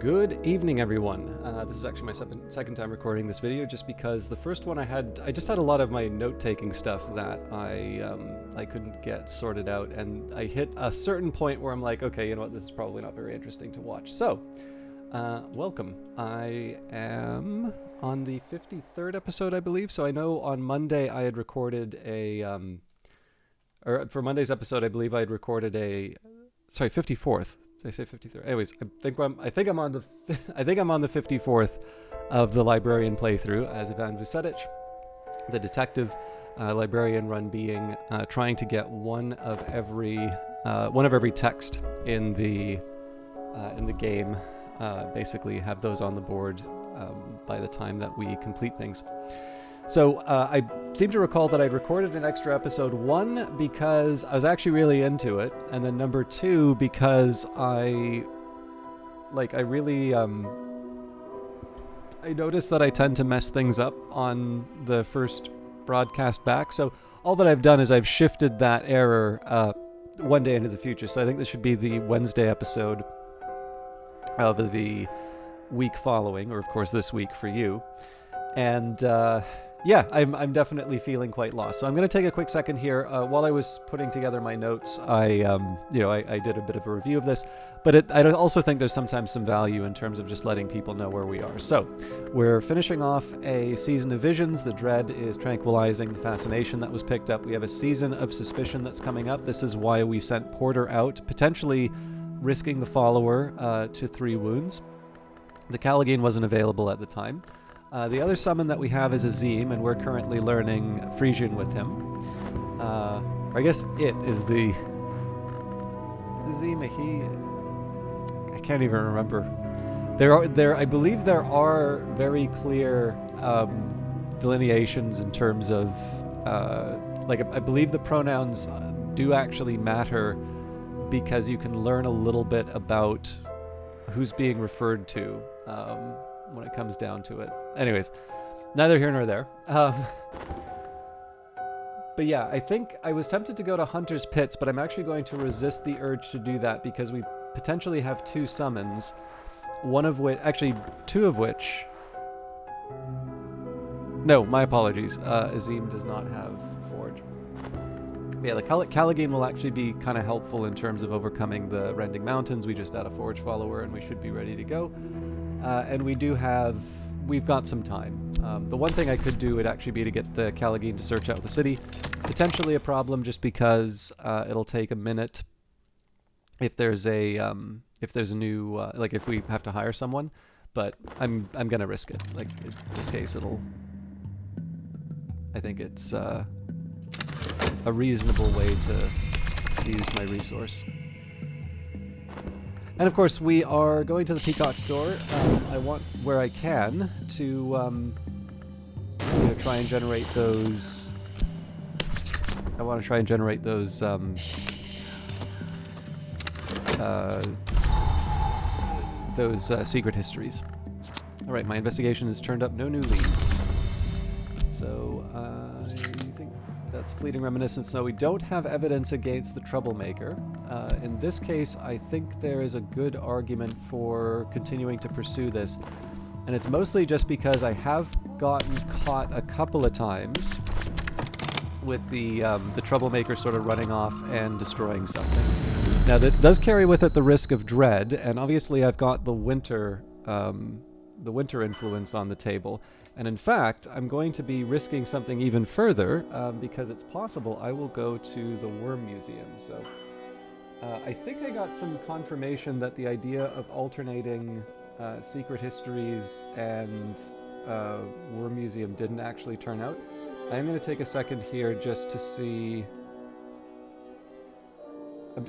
Good evening, everyone. This is actually my second time recording this video, just because the first one I just had a lot of my note-taking stuff that I couldn't get sorted out, and I hit a certain point where I'm like, okay, you know what, this is probably not very interesting to watch. So, welcome. I am on the 53rd episode, I believe. So I know on Monday I had recorded or for Monday's episode, I believe I had recorded 54th. Did I say 53rd? Anyways, I think I'm on the 54th of the Librarian playthrough as Ivan Vucetich, the detective, librarian run being trying to get one of every text in the game. Basically, have those on the board by the time that we complete things. So I seem to recall that I'd recorded an extra episode, one, because I was actually really into it, and then number two, because I noticed that I tend to mess things up on the first broadcast back. So all that I've done is I've shifted that error one day into the future. So I think this should be the Wednesday episode of the week following, or of course this week for you. And yeah, I'm definitely feeling quite lost. So I'm going to take a quick second here. While I was putting together my notes, I did a bit of a review of this, but I also think there's sometimes some value in terms of just letting people know where we are. So we're finishing off a season of visions. The dread is tranquilizing the fascination that was picked up. We have a season of suspicion that's coming up. This is why we sent Porter out, potentially risking the follower to 3 wounds. The Callaghan wasn't available at the time. The other summon that we have is Azim, and we're currently learning Frisian with him. Or I guess it is the... Azim, I can't even remember. I believe there are very clear delineations in terms of... I believe the pronouns do actually matter because you can learn a little bit about who's being referred to when it comes down to it. Anyways, neither here nor there. But yeah, I think I was tempted to go to Hunter's Pits, but I'm actually going to resist the urge to do that because we potentially have 2 summons, two of which... No, my apologies. Azim does not have Forge. But yeah, the Callaghan will actually be kind of helpful in terms of overcoming the Rending Mountains. We just add a Forge follower and we should be ready to go. And we've got some time. The one thing I could do would actually be to get the Callaghan to search out the city. Potentially a problem just because it'll take a minute if there's a new if we have to hire someone. But I'm gonna risk it. Like in this case, I think it's a reasonable way to use my resource. And of course, we are going to the Peacock store. I want, where I can, to try and generate those. I want to try and generate those secret histories. All right, my investigation has turned up no new leads. So I think that's fleeting reminiscence. No, we don't have evidence against the troublemaker. In this case, I think there is a good argument for continuing to pursue this. And it's mostly just because I have gotten caught a couple of times with the troublemaker sort of running off and destroying something. Now, that does carry with it the risk of dread, and obviously I've got the winter influence on the table. And in fact, I'm going to be risking something even further because it's possible I will go to the Worm Museum. So I think I got some confirmation that the idea of alternating secret histories and Worm Museum didn't actually turn out. I'm going to take a second here just to see...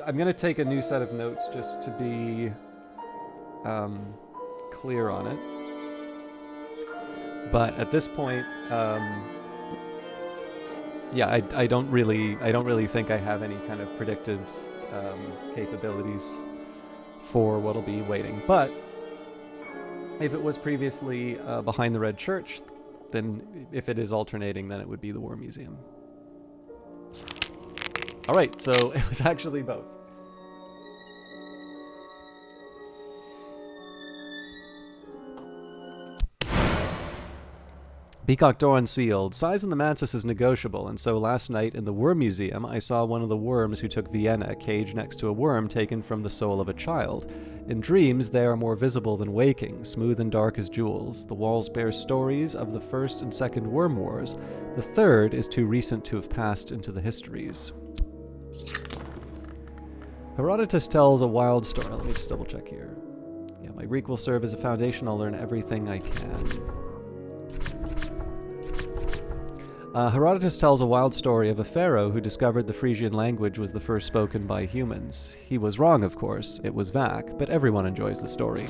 I'm going to take a new set of notes just to be clear on it. But at this point, yeah, I don't really think I have any kind of predictive capabilities for what'll be waiting. But if it was previously behind the Red Church, then if it is alternating, then it would be the War Museum. All right, so it was actually both. Peacock door unsealed. Size in the mantis is negotiable, and so last night in the Worm Museum, I saw one of the worms who took Vienna, caged next to a worm taken from the soul of a child. In dreams, they are more visible than waking, smooth and dark as jewels. The walls bear stories of the first and second worm wars. The third is too recent to have passed into the histories. Herodotus tells a wild story. Let me just double check here. Yeah, my Greek will serve as a foundation. I'll learn everything I can. Herodotus tells a wild story of a pharaoh who discovered the Frisian language was the first spoken by humans. He was wrong, of course. It was Vac, but everyone enjoys the story.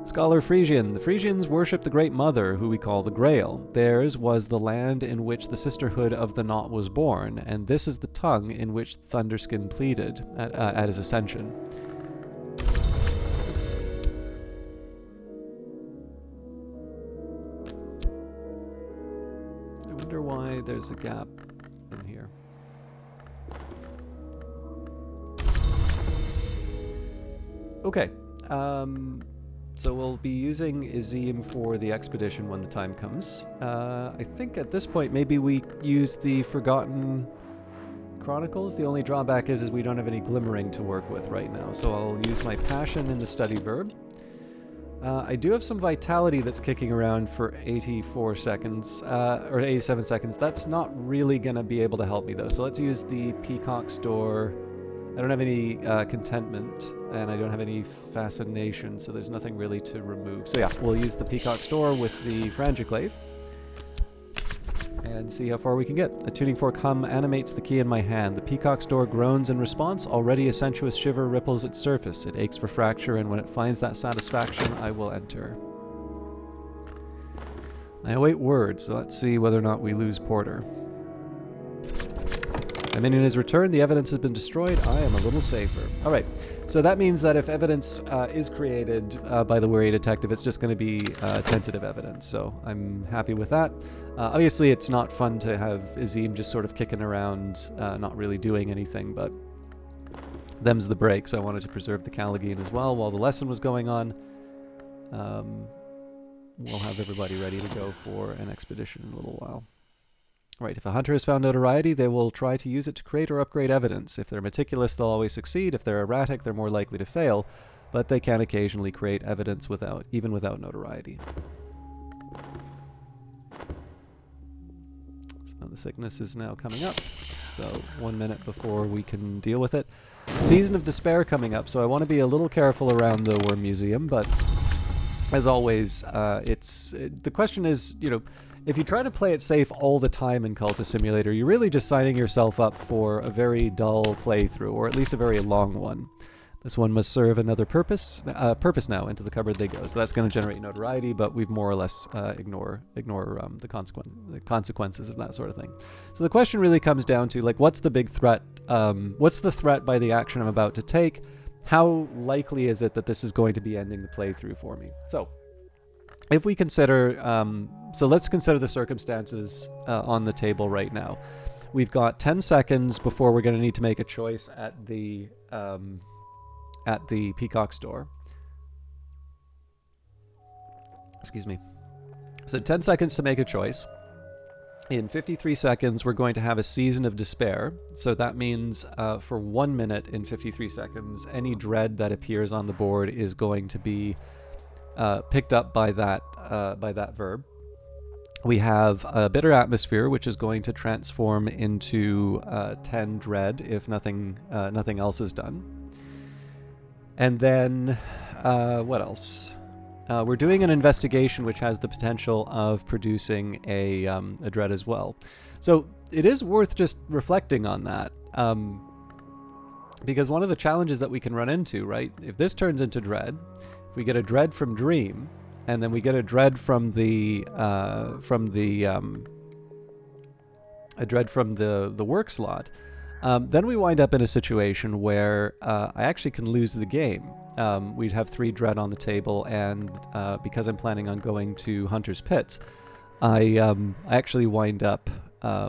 Scholar Frisian. The Frisians worship the Great Mother, who we call the Grail. Theirs was the land in which the Sisterhood of the Knot was born, and this is the tongue in which Thunderskin pleaded at his ascension. I wonder why there's a gap in here. Okay, so we'll be using Izim for the expedition when the time comes. I think at this point maybe we use the Forgotten Chronicles. The only drawback is we don't have any glimmering to work with right now, so I'll use my passion in the study verb. I do have some vitality that's kicking around for 84 seconds, or 87 seconds. That's not really going to be able to help me, though. So let's use the Peacock's Door. I don't have any contentment, and I don't have any fascination, so there's nothing really to remove. So yeah, we'll use the Peacock's Door with the Frangiclave and see how far we can get. A tuning fork hum animates the key in my hand. The Peacock's Door groans in response. Already a sensuous shiver ripples its surface. It aches for fracture, and when it finds that satisfaction, I will enter. I await word, so let's see whether or not we lose Porter. My minion is returned. The evidence has been destroyed. I am a little safer. All right. So that means that if evidence is created by the Weary Detective, it's just going to be tentative evidence. So I'm happy with that. Obviously, it's not fun to have Izim just sort of kicking around, not really doing anything, but them's the breaks. I wanted to preserve the Callagine as well while the lesson was going on. We'll have everybody ready to go for an expedition in a little while. Right, if a hunter has found notoriety, they will try to use it to create or upgrade evidence. If they're meticulous, they'll always succeed. If they're erratic, they're more likely to fail, but they can occasionally create evidence even without notoriety. So the sickness is now coming up, so 1 minute before we can deal with it. Season of Despair coming up, so I want to be a little careful around the Worm Museum, but as always, the question is, if you try to play it safe all the time in Cultist Simulator, you're really just signing yourself up for a very dull playthrough, or at least a very long one. This one must serve another purpose. Now, into the cupboard they go. So that's going to generate notoriety, but we've more or less ignore the consequences of that sort of thing. So the question really comes down to, what's the big threat? What's the threat by the action I'm about to take? How likely is it that this is going to be ending the playthrough for me? So if we consider, so let's consider the circumstances on the table right now. We've got 10 seconds before we're going to need to make a choice at the Peacock's Door. Excuse me. So 10 seconds to make a choice. In 53 seconds, we're going to have a Season of Despair. So that means for 1 minute in 53 seconds, any dread that appears on the board is going to be picked up by that verb. We have a Bitter Atmosphere, which is going to transform into 10 dread if nothing else is done. And then, what else? We're doing an investigation which has the potential of producing a dread as well. So it is worth just reflecting on that. Because one of the challenges that we can run into, right? If this turns into dread, if we get a dread from Dream, and then we get a dread from the work slot, then we wind up in a situation where I actually can lose the game. We'd have 3 dread on the table, and because I'm planning on going to Hunter's Pits, I actually wind up, I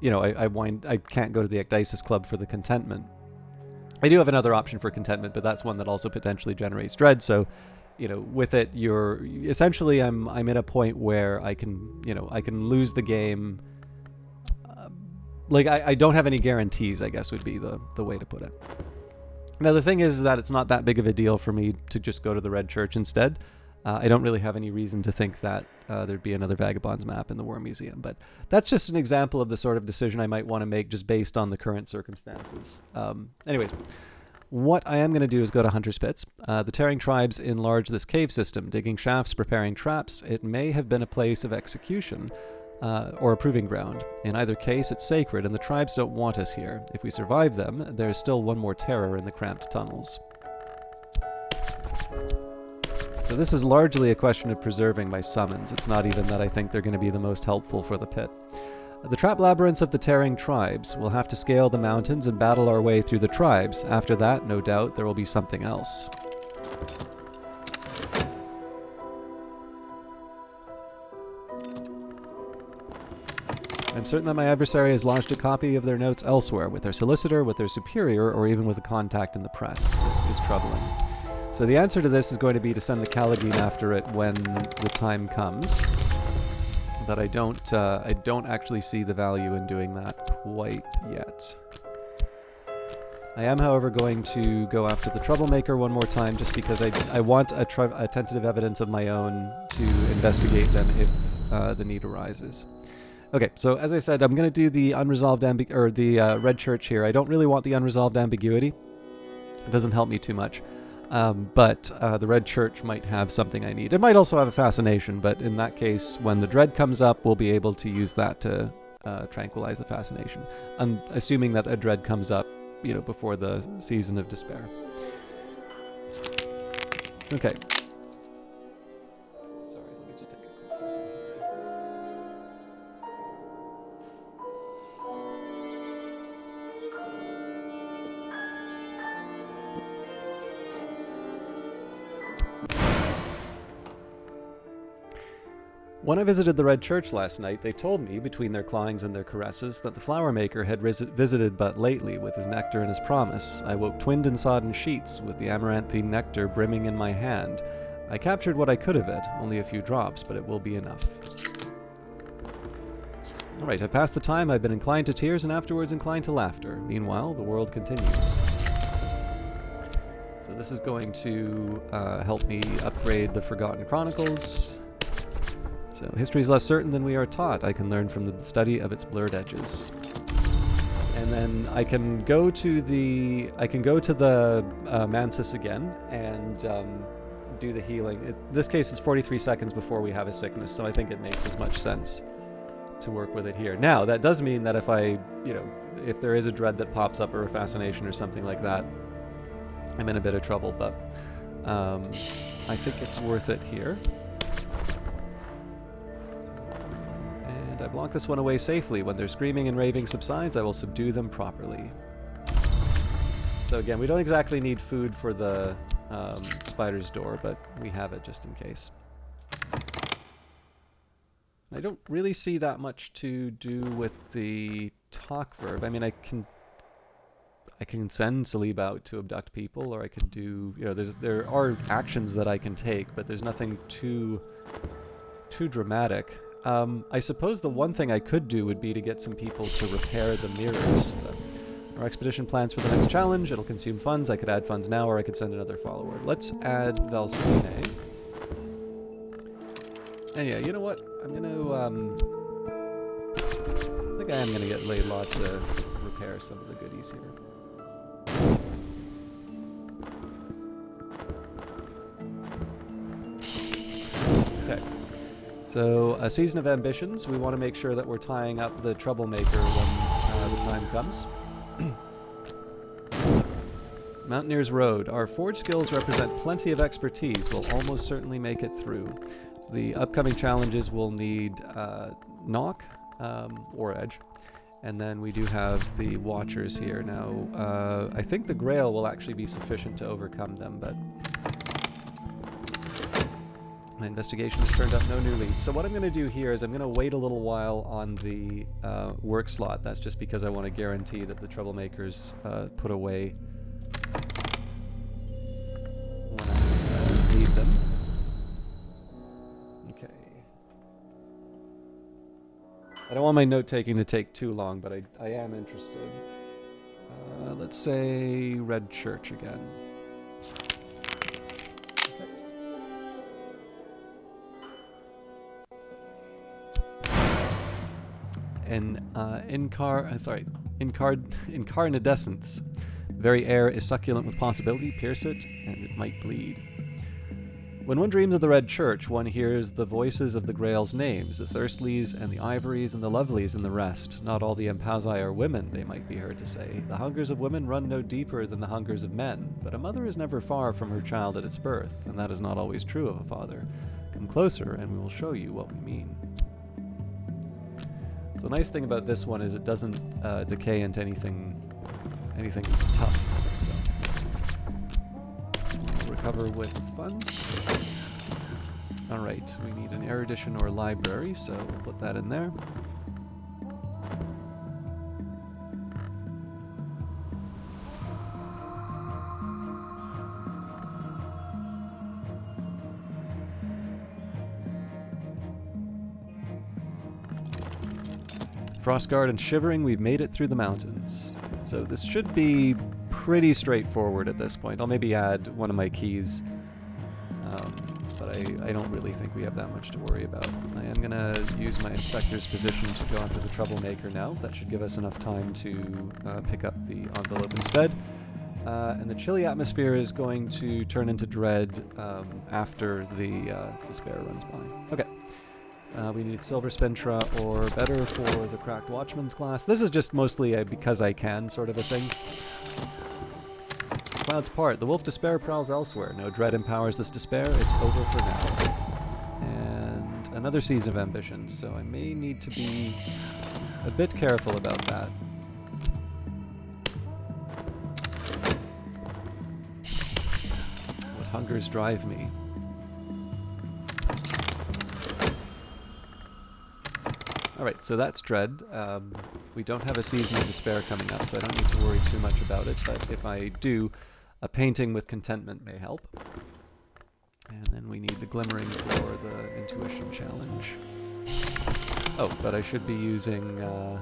can't go to the Ecdysis Club for the Contentment. I do have another option for Contentment, but that's one that also potentially generates dread, so with it, you're essentially I'm in a point where I can lose the game. Like I don't have any guarantees, I guess would be the way to put it. Now the thing is that it's not that big of a deal for me to just go to the Red Church instead. I don't really have any reason to think that there'd be another Vagabonds map in the War Museum, but that's just an example of the sort of decision I might want to make just based on the current circumstances. Anyways, what I am going to do is go to Hunter's Pits. The Tearing tribes enlarge this cave system, digging shafts, preparing traps. It may have been a place of execution, or a proving ground. In either case, it's sacred, and the tribes don't want us here. If we survive them, there's still one more terror in the cramped tunnels. So this is largely a question of preserving my summons. It's not even that I think they're going to be the most helpful for the pit. The trap labyrinths of the Tearing tribes. We'll have to scale the mountains and battle our way through the tribes. After that, no doubt, there will be something else. I'm certain that my adversary has lodged a copy of their notes elsewhere, with their solicitor, with their superior, or even with a contact in the press. This is troubling. So the answer to this is going to be to send the Callagine after it when the time comes. But I don't actually see the value in doing that quite yet. I am, however, going to go after the Troublemaker one more time, just because I want a tentative evidence of my own to investigate them if the need arises. Okay, so as I said, I'm going to do the unresolved Red Church here. I don't really want the unresolved ambiguity. It doesn't help me too much. But the Red Church might have something I need. It might also have a fascination, but in that case, when the dread comes up, we'll be able to use that to tranquilize the fascination. I'm assuming that a dread comes up, before the season of despair. Okay. Sorry, let me just take a quick second here. When I visited the Red Church last night, they told me, between their clawings and their caresses, that the flower maker had visited but lately with his nectar and his promise. I woke twinned and sodden sheets, with the amaranthine nectar brimming in my hand. I captured what I could of it, only a few drops, but it will be enough. Alright, I've passed the time, I've been inclined to tears and afterwards inclined to laughter. Meanwhile, the world continues. So this is going to help me upgrade the Forgotten Chronicles. So, history is less certain than we are taught. I can learn from the study of its blurred edges. And then I can go to the Mansis again and do the healing. This case is 43 seconds before we have a sickness, so I think it makes as much sense to work with it here. Now, that does mean that if if there is a dread that pops up or a fascination or something like that, I'm in a bit of trouble, but I think it's worth it here. I've locked this one away safely. When their screaming and raving subsides, I will subdue them properly. So again, we don't exactly need food for the spider's door, but we have it just in case. I don't really see that much to do with the talk verb. I mean, I can send Salib out to abduct people, or I could do, there are actions that I can take, but there's nothing too dramatic. I suppose the one thing I could do would be to get some people to repair the mirrors. Our expedition plans for the next challenge. It'll consume funds. I could add funds now, or I could send another follower. Let's add Valsine. And yeah, you know what? I'm going to, I think I am going to get Laidlaw to repair some of the goodies here. Okay. So, a season of ambitions. We want to make sure that we're tying up the Troublemaker when the time comes. Mountaineer's Road. Our forge skills represent plenty of expertise. We'll almost certainly make it through. So the upcoming challenges will need Knock or Edge. And then we do have the Watchers here. Now, I think the Grail will actually be sufficient to overcome them, but my investigation has turned up no new leads. So what I'm going to do here is I'm going to wait a little while on the work slot. That's just because I want to guarantee that the Troublemakers put away when I need them. don't want my note-taking to take too long, but I am interested. Let's say Red Church again. Incarnadescence. Very air is succulent with possibility. Pierce it, and it might bleed. When one dreams of the Red Church, one hears the voices of the Grail's names, the Thirstleys and the Ivories and the Lovelies and the rest. Not all the Empazai are women, they might be heard to say. The hungers of women run no deeper than the hungers of men, but a mother is never far from her child at its birth, and that is not always true of a father. Come closer, and we will show you what we mean. So the nice thing about this one is it doesn't decay into anything tough. So recover with funds. Alright, we need an erudition or library, so we'll put that in there. Frostguard and Shivering, we've made it through the mountains. So this should be pretty straightforward at this point. I'll maybe add one of my keys, but I don't really think we have that much to worry about. I am going to use my Inspector's position to go after the Troublemaker now. That should give us enough time to pick up the envelope instead. And the chilly atmosphere is going to turn into dread after the despair runs by. Okay. We need Silver Spintra or better for the Cracked Watchman's class. This is just mostly a because I can sort of a thing. Clouds part. The Wolf Despair prowls elsewhere. No dread empowers this despair. It's over for now. And another season of ambitions, so I may need to be a bit careful about that. What hungers drive me? Alright, so that's Dread. We don't have a Season of Despair coming up, so I don't need to worry too much about it, but if I do, a Painting with Contentment may help. And then we need the Glimmering for the Intuition Challenge. Oh, but I should be using the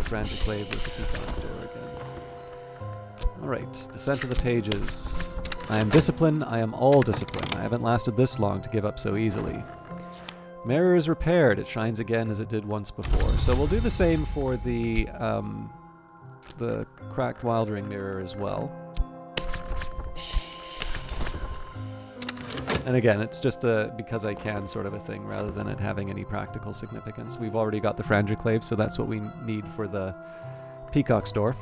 Frangiclave with the Peacock Store again. Alright, the Scent of the Pages. I am discipline, I am all discipline. I haven't lasted this long to give up so easily. Mirror is repaired. It shines again as it did once before. So we'll do the same for the Cracked Wildring Mirror as well. And again, it's just a because I can sort of a thing rather than it having any practical significance. We've already got the Frangiclave, so that's what we need for the Peacock Store.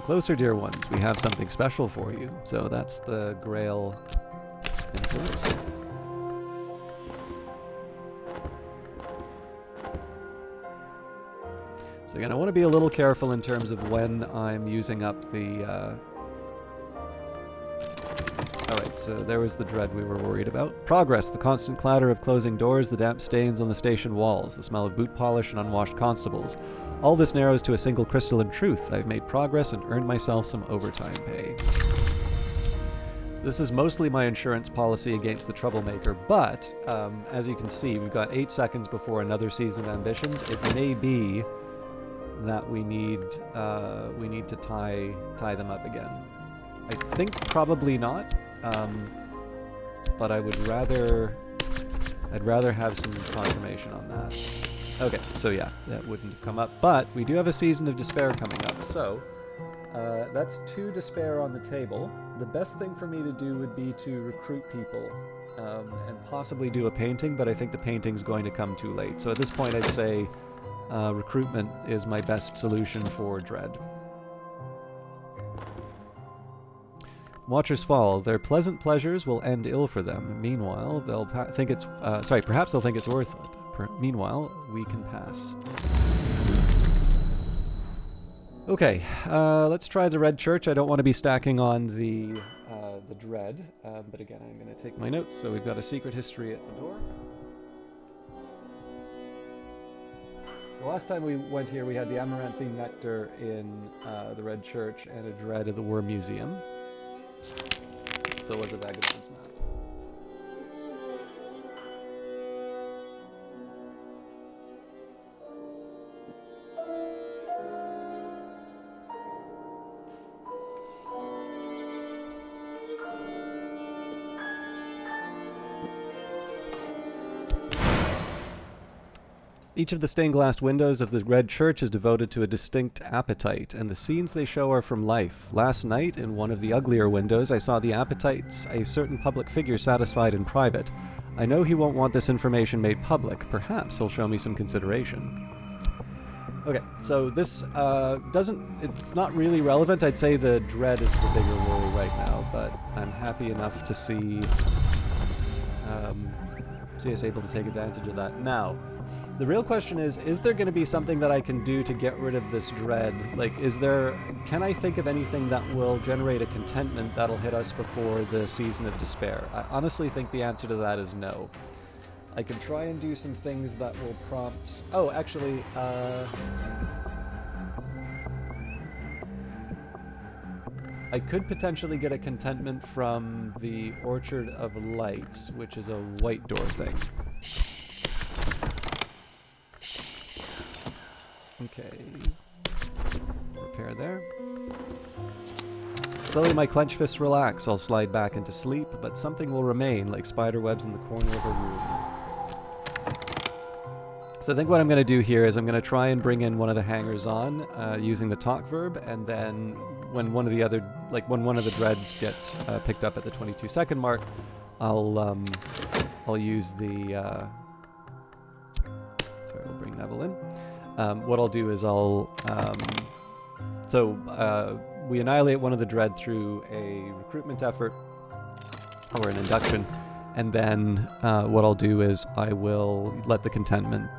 Closer, dear ones, we have something special for you. So that's the Grail influence. So again, I want to be a little careful in terms of when I'm using up the... Alright, so there was the dread we were worried about. Progress, the constant clatter of closing doors, the damp stains on the station walls, the smell of boot polish and unwashed constables. All this narrows to a single crystalline truth. I've made progress and earned myself some overtime pay. This is mostly my insurance policy against the Troublemaker, but as you can see, we've got 8 seconds before another season of ambitions. It may be that we need to tie them up again. I think probably not, but I'd rather have some confirmation on that. Okay, so yeah, that wouldn't have come up, but we do have a Season of Despair coming up, so that's 2 despair on the table. The best thing for me to do would be to recruit people and possibly do a painting, but I think the painting's going to come too late. So at this point I'd say recruitment is my best solution for Dread. Watchers fall. Their pleasant pleasures will end ill for them. Meanwhile, they'll think it's... perhaps they'll think it's worth it. Meanwhile, we can pass. Okay, let's try the Red Church. I don't want to be stacking on the Dread, but again, I'm going to take my notes. So we've got a secret history at the door. The last time we went here, we had the Amaranthine Nectar in the Red Church and a Dread at the War Museum. So it was a vagabond's map. Each of the stained glass windows of the red church is devoted to a distinct appetite, and the scenes they show are from life. Last night, in one of the uglier windows, I saw the appetites a certain public figure satisfied in private. I know he won't want this information made public. Perhaps he'll show me some consideration. Okay, so this it's not really relevant. I'd say the dread is the bigger worry right now, but I'm happy enough to see us able to take advantage of that. Now, the real question is there going to be something that I can do to get rid of this dread? Like, can I think of anything that will generate a contentment that'll hit us before the season of despair? I honestly think the answer to that is no. I can try and do some things that will prompt... Oh, actually, I could potentially get a contentment from the Orchard of Lights, which is a white door thing. Okay. Repair there. Slowly my clenched fists relax. I'll slide back into sleep, but something will remain, like spider webs in the corner of a room. So I think what I'm going to do here is I'm going to try and bring in one of the hangers on using the talk verb, and then when one of the dreads gets picked up at the 22-second mark, I'll use the sorry, we'll bring Neville in. What I'll do is we annihilate one of the dread through a recruitment effort or an induction, and then what I'll do is I will let the contentment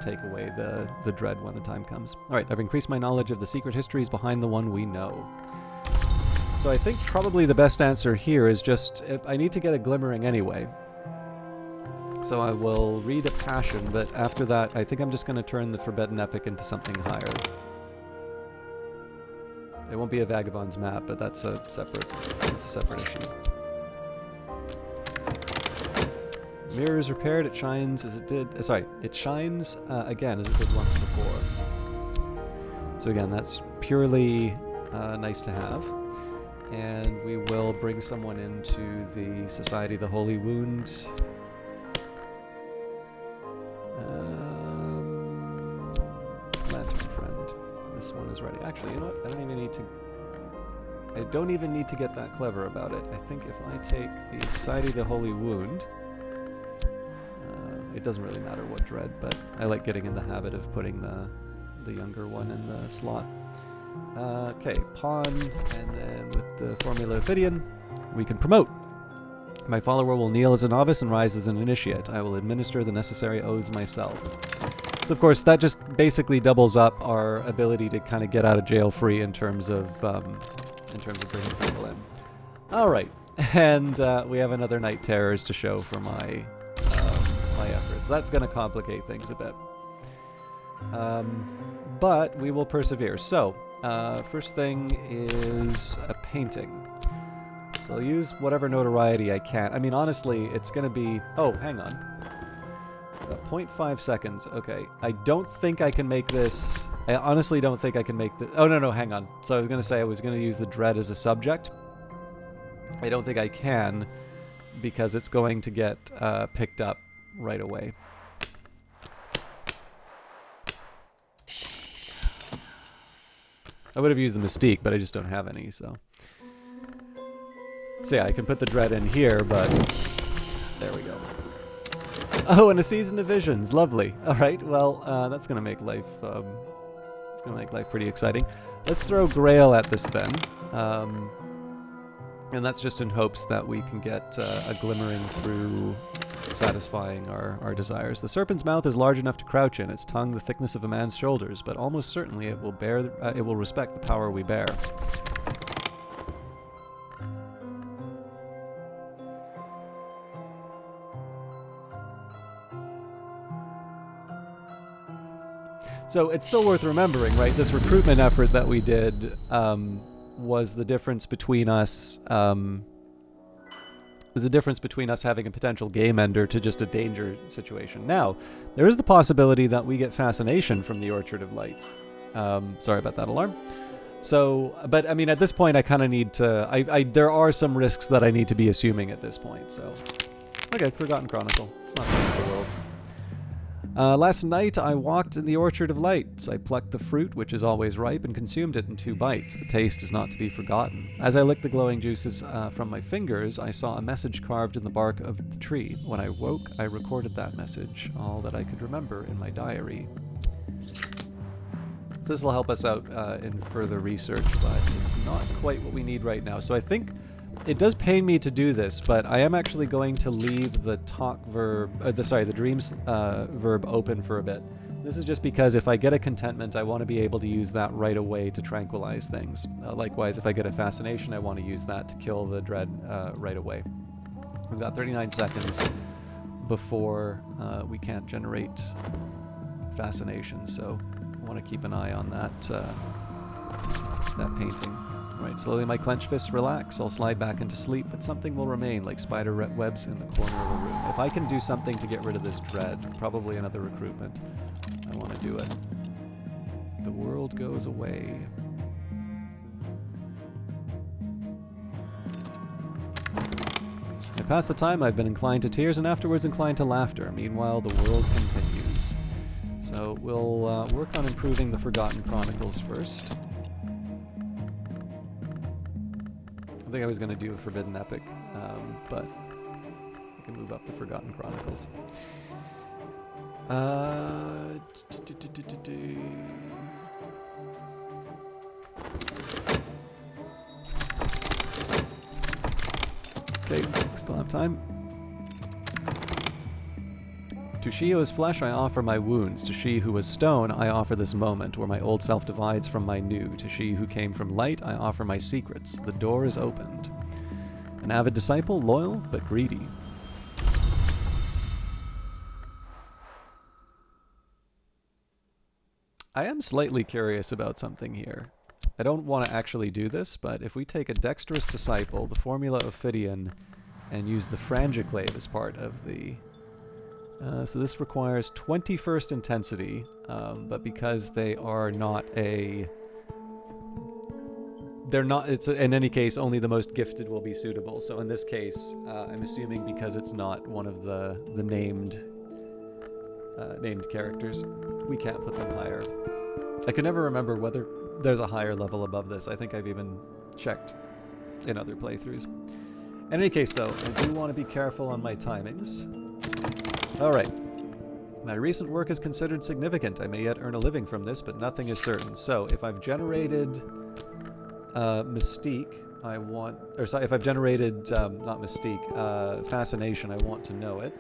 take away the dread when the time comes. Alright, I've increased my knowledge of the secret histories behind the one we know. So I think probably the best answer here is just, I need to get a glimmering anyway. So I will read a passion, but after that, I think I'm just going to turn the Forbidden Epic into something higher. It won't be a Vagabond's map, but that's a separate issue. Mirror is repaired, it shines as it did... it shines again as it did once before. So again, that's purely nice to have. And we will bring someone into the Society of the Holy Wound. Lantern Friend. This one is ready. Actually, you know what? I don't even need to get that clever about it. I think if I take the Society of the Holy Wound, it doesn't really matter what dread, but I like getting in the habit of putting the younger one in the slot. Okay, pawn, and then with the Formula Ophidian, we can promote. My follower will kneel as a novice and rise as an initiate. I will administer the necessary oaths myself. So of course that just basically doubles up our ability to kind of get out of jail free in terms of bringing people in. All right, and we have another Night Terrors to show for my efforts. That's going to complicate things a bit, but we will persevere. So first thing is a painting. So I'll use whatever notoriety I can. I mean, honestly, it's going to be... Oh, hang on. 0.5 seconds. Okay. I don't think I can make this... I honestly don't think I can make this... Oh, no, hang on. So I was going to say I was going to use the dread as a subject. I don't think I can, because it's going to get picked up right away. I would have used the Mystique, but I just don't have any, so... So yeah, I can put the dread in here, but there we go. Oh, and a season of visions, lovely. All right, well, that's gonna make life pretty exciting. Let's throw Grail at this then, and that's just in hopes that we can get a glimmering through satisfying our desires. The serpent's mouth is large enough to crouch in, its tongue the thickness of a man's shoulders, but almost certainly it will respect the power we bear. So it's still worth remembering, right? This recruitment effort that we did was the difference between us There's a difference between us having a potential game ender to just a danger situation. Now, there is the possibility that we get fascination from the Orchard of Light. Sorry about that alarm. So, but I mean, at this point, I kind of need to... there are some risks that I need to be assuming at this point, so... Okay, Forgotten Chronicle. It's not the end of the world. Last night, I walked in the Orchard of Lights. I plucked the fruit, which is always ripe, and consumed it in 2 bites. The taste is not to be forgotten. As I licked the glowing juices from my fingers, I saw a message carved in the bark of the tree. When I woke, I recorded that message, all that I could remember in my diary. So this will help us out in further research, but it's not quite what we need right now. So I think it does pay me to do this, but I am actually going to leave the talk verb, the dreams verb open for a bit. This is just because if I get a contentment, I want to be able to use that right away to tranquilize things. Likewise, if I get a fascination, I want to use that to kill the dread right away. We've got 39 seconds before we can't generate fascination, so I want to keep an eye on that painting. Right, slowly my clenched fists relax. I'll slide back into sleep, but something will remain like spider webs in the corner of the room. If I can do something to get rid of this dread, probably another recruitment, I want to do it. The world goes away. I pass the time, I've been inclined to tears and afterwards inclined to laughter. Meanwhile, the world continues. So we'll work on improving the Forgotten Chronicles first. I think I was going to do a Forbidden Epic, but I can move up the Forgotten Chronicles. Okay, still have time. To she who is flesh, I offer my wounds. To she who is stone, I offer this moment, where my old self divides from my new. To she who came from light, I offer my secrets. The door is opened. An avid disciple, loyal, but greedy. I am slightly curious about something here. I don't want to actually do this, but if we take a dexterous disciple, the formula of Phidian, and use the Frangiclave as part of the... so this requires 21st intensity, but because they are not a... They're not... in any case, only the most gifted will be suitable. So in this case, I'm assuming because it's not one of the named characters, we can't put them higher. I can never remember whether there's a higher level above this. I think I've even checked in other playthroughs. In any case, though, I do want to be careful on my timings. Alright. My recent work is considered significant. I may yet earn a living from this, but nothing is certain. So, if I've generated Mystique, I want... Or sorry, if I've generated, not Mystique, Fascination, I want to know it.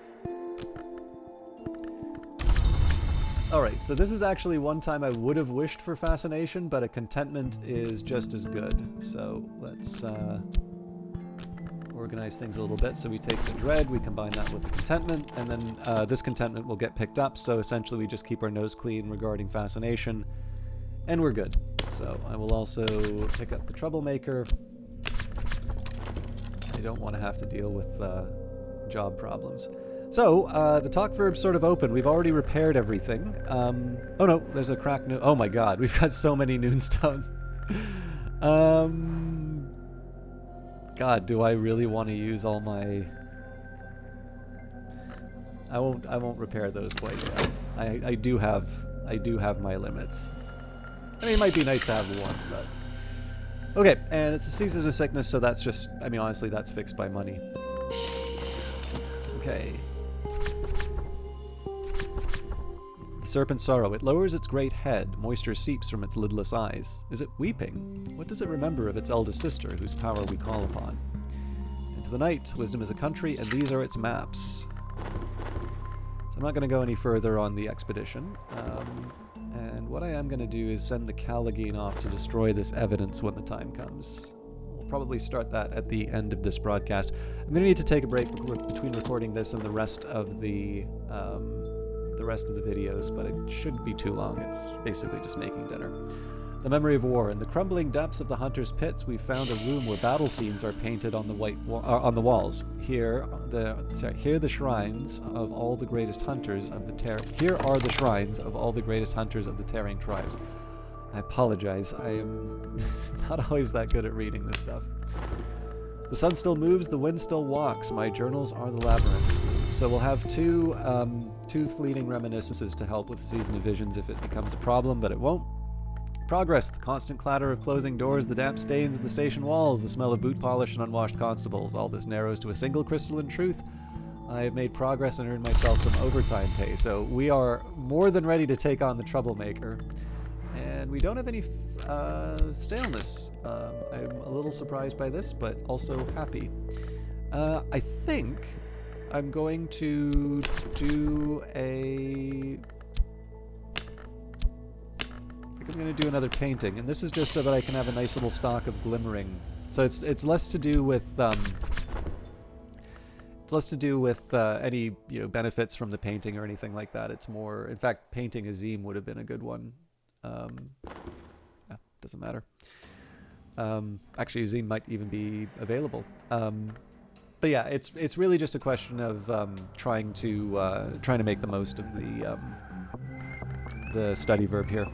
Alright, so this is actually one time I would have wished for Fascination, but a Contentment is just as good. So, let's organize things a little bit. So we take the Dread, we combine that with the Contentment, and then this Contentment will get picked up, so essentially we just keep our nose clean regarding Fascination, and we're good. So I will also pick up the Troublemaker. I don't want to have to deal with job problems. So, the talk verb's sort of open. We've already repaired everything. Oh no, there's a cracked noon. Oh my god, we've got so many Noonstone. God, do I really want to use all my... I won't repair those quite yet. I do have my limits. I mean, it might be nice to have one, but... Okay, and it's a season of sickness, so that's just... I mean, honestly, that's fixed by money. Okay. The serpent's sorrow. It lowers its great head. Moisture seeps from its lidless eyes. Is it weeping? What does it remember of its eldest sister, whose power we call upon? Into the night, wisdom is a country, and these are its maps. So I'm not going to go any further on the expedition. And what I am going to do is send the Callagine off to destroy this evidence when the time comes. We'll probably start that at the end of this broadcast. I'm going to need to take a break between recording this and the rest of the videos, but it shouldn't be too long. It's basically just making dinner. The memory of war. In the crumbling depths of the hunter's pits, we found a room where battle scenes are painted on the on the walls. Here the shrines of all the greatest hunters of the Here are the shrines of all the greatest hunters of the Terran tribes. I apologize. I am not always that good at reading this stuff. The sun still moves, the wind still walks. My journals are the labyrinth. So we'll have two fleeting reminiscences to help with Season of Visions if it becomes a problem, but it won't. Progress, the constant clatter of closing doors, the damp stains of the station walls, the smell of boot polish and unwashed constables. All this narrows to a single crystalline truth. I have made progress and earned myself some overtime pay, so we are more than ready to take on the troublemaker. And we don't have any staleness. I'm a little surprised by this, but also happy. I think I'm going to do I'm going to do another painting, and this is just so that I can have a nice little stock of glimmering. So it's less to do with any benefits from the painting or anything like that. It's more, in fact, painting Azim would have been a good one. Doesn't matter. Actually, Azim might even be available. But yeah, it's really just a question of trying to make the most of the study verb here.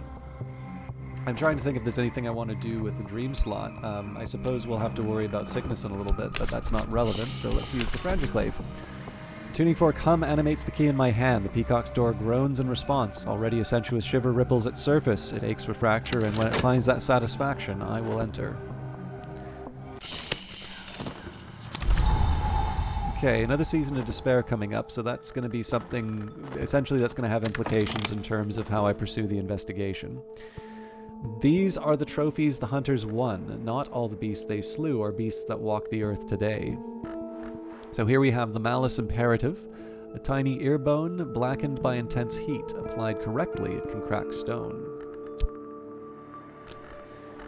I'm trying to think if there's anything I want to do with the dream slot. I suppose we'll have to worry about sickness in a little bit, but that's not relevant, so let's use the Frangiclave. Tuning fork hum animates the key in my hand. The peacock's door groans in response. Already a sensuous shiver ripples its surface. It aches for fracture, and when it finds that satisfaction, I will enter. Okay, another season of despair coming up, so that's going to be something, essentially that's going to have implications in terms of how I pursue the investigation. These are the trophies the hunters won. Not all the beasts they slew are beasts that walk the earth today. So here we have the Malice Imperative, a tiny ear bone blackened by intense heat. Applied correctly, it can crack stone.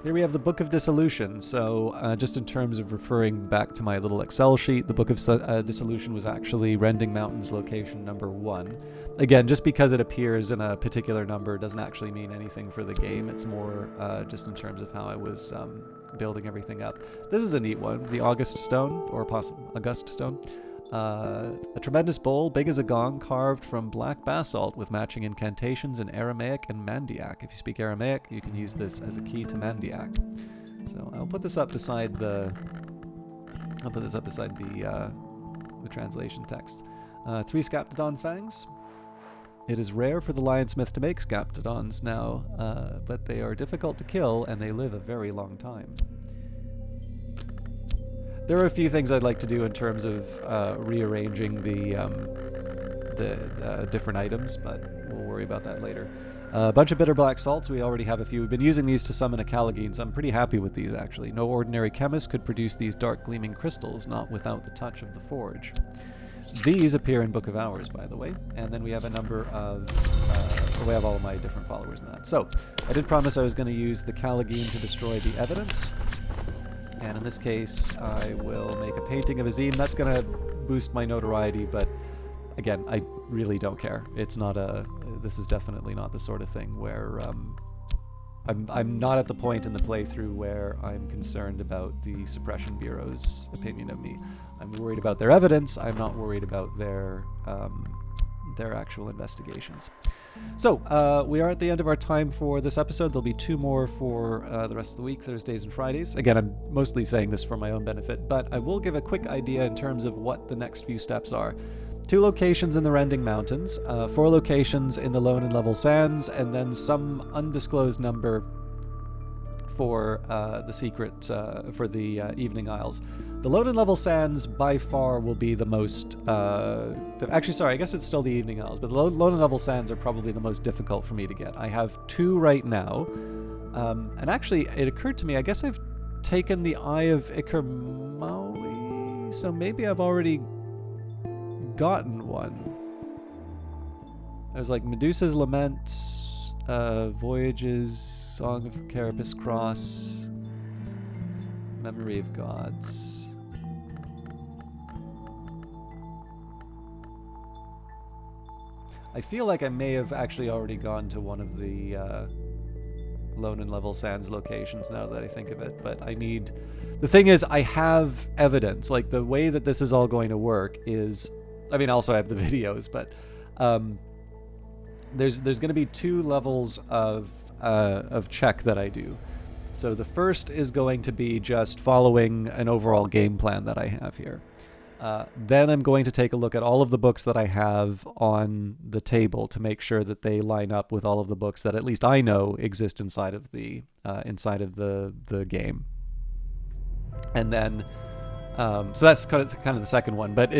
Here we have the Book of Dissolution. So just in terms of referring back to my little Excel sheet, the Book of Dissolution was actually Rending Mountains location number 1. Again, just because it appears in a particular number doesn't actually mean anything for the game. It's more just in terms of how I was building everything up. This is a neat one, the August Stone, or August Stone. A tremendous bowl, big as a gong, carved from black basalt with matching incantations in Aramaic and Mandiac. If you speak Aramaic, you can use this as a key to Mandiac. So I'll put this up beside the translation text. 3 Scaptodon fangs. It is rare for the lionsmith to make Scaptodons now, but they are difficult to kill and they live a very long time. There are a few things I'd like to do in terms of rearranging the different items, but we'll worry about that later. A bunch of bitter black salts. We already have a few. We've been using these to summon a Callagine, so I'm pretty happy with these, actually. No ordinary chemist could produce these dark gleaming crystals, not without the touch of the forge. These appear in Book of Hours, by the way, and then we have a number of... we have all of my different followers in that. So, I did promise I was going to use the Callagine to destroy the evidence. And in this case, I will make a painting of Azim. That's going to boost my notoriety, but again, I really don't care. It's not this is definitely not the sort of thing where I'm not at the point in the playthrough where I'm concerned about the Suppression Bureau's opinion of me. I'm worried about their evidence. I'm not worried about their actual investigations. So, we are at the end of our time for this episode. There'll be 2 more for the rest of the week, Thursdays and Fridays. Again, I'm mostly saying this for my own benefit, but I will give a quick idea in terms of what the next few steps are. 2 locations in the Rending Mountains, 4 locations in the Lone and Level Sands, and then some undisclosed number for the secret, for the Evening Isles. The Lone and Level Sands, by far, will be the most... actually, sorry, I guess it's still the Evening Isles, but the Lone and Level Sands are probably the most difficult for me to get. I have 2 right now, and actually, it occurred to me, I guess I've taken the Eye of Ikermaui, so maybe I've already gotten one. There's like Medusa's Lament, Voyages, Song of Carapace Cross, Memory of Gods. I feel like I may have actually already gone to one of the Lone and Level Sands locations now that I think of it, but I need... The thing is, I have evidence. Like, the way that this is all going to work is... I mean, also I have the videos, but there's going to be 2 levels of check that I do. So the first is going to be just following an overall game plan that I have here. Then I'm going to take a look at all of the books that I have on the table to make sure that they line up with all of the books that at least I know exist inside of the game. And then, so that's kind of the second one. But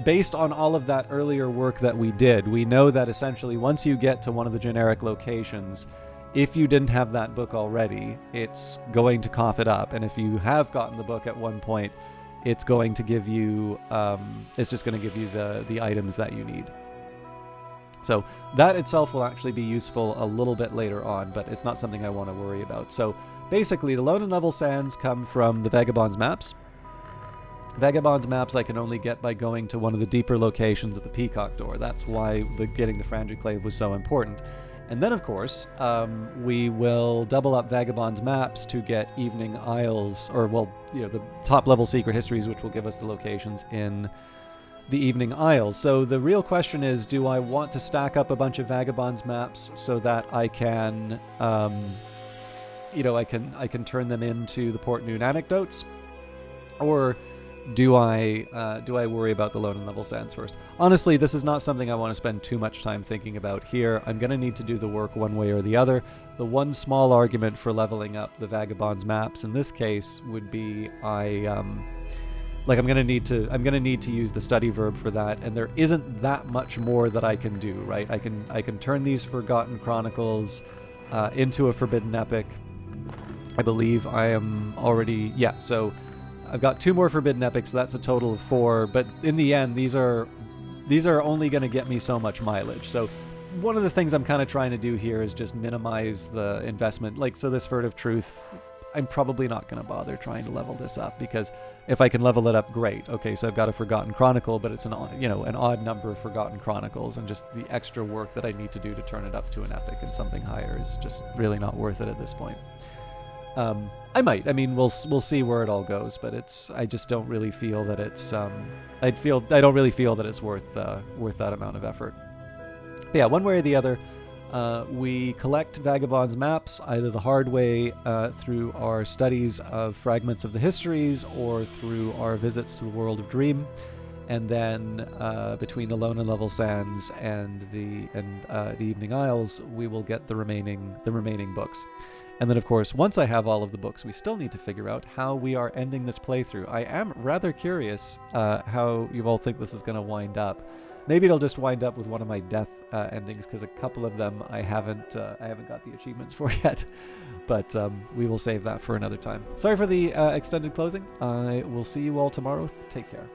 based on all of that earlier work that we did, we know that essentially once you get to one of the generic locations, if you didn't have that book already, it's going to cough it up. And if you have gotten the book at one point, it's going to give you, it's just going to give you the items that you need. So that itself will actually be useful a little bit later on, but it's not something I want to worry about. So basically, the Lone and Level Sands come from the Vagabond's maps. Vagabond's maps I can only get by going to one of the deeper locations at the Peacock Door. That's why getting the Frangiclave was so important. And then, of course, we will double up Vagabond's maps to get Evening Isles, or, well, the top-level secret histories, which will give us the locations in the Evening Isles. So the real question is, do I want to stack up a bunch of Vagabond's maps so that I can, I can turn them into the Port Noon anecdotes, or do I worry about the Lone and Level Sands first? Honestly, this is not something I want to spend too much time thinking about here. I'm going to need to do the work one way or the other. The one small argument for leveling up the Vagabond's maps in this case would be I'm going to need to use the study verb for that, and there isn't that much more that I can do, right? I can turn these Forgotten Chronicles into a Forbidden Epic. I believe I am already, so I've got 2 more Forbidden Epics, so that's a total of 4, but in the end, these are only going to get me so much mileage. So one of the things I'm kind of trying to do here is just minimize the investment. Like, so this Furtive Truth, I'm probably not going to bother trying to level this up, because if I can level it up, great. Okay, so I've got a Forgotten Chronicle, but it's an odd number of Forgotten Chronicles, and just the extra work that I need to do to turn it up to an epic and something higher is just really not worth it at this point. I might. I mean, we'll see where it all goes, but I just don't really feel that it's I don't really feel that it's worth that amount of effort. But yeah, one way or the other, we collect Vagabond's maps either the hard way through our studies of fragments of the histories or through our visits to the World of Dream, and then between the Lone and Level Sands and the Evening Isles, we will get the remaining books. And then, of course, once I have all of the books, we still need to figure out how we are ending this playthrough. I am rather curious how you all think this is going to wind up. Maybe it'll just wind up with one of my death endings, because a couple of them I haven't got the achievements for yet. But we will save that for another time. Sorry for the extended closing. I will see you all tomorrow. Take care.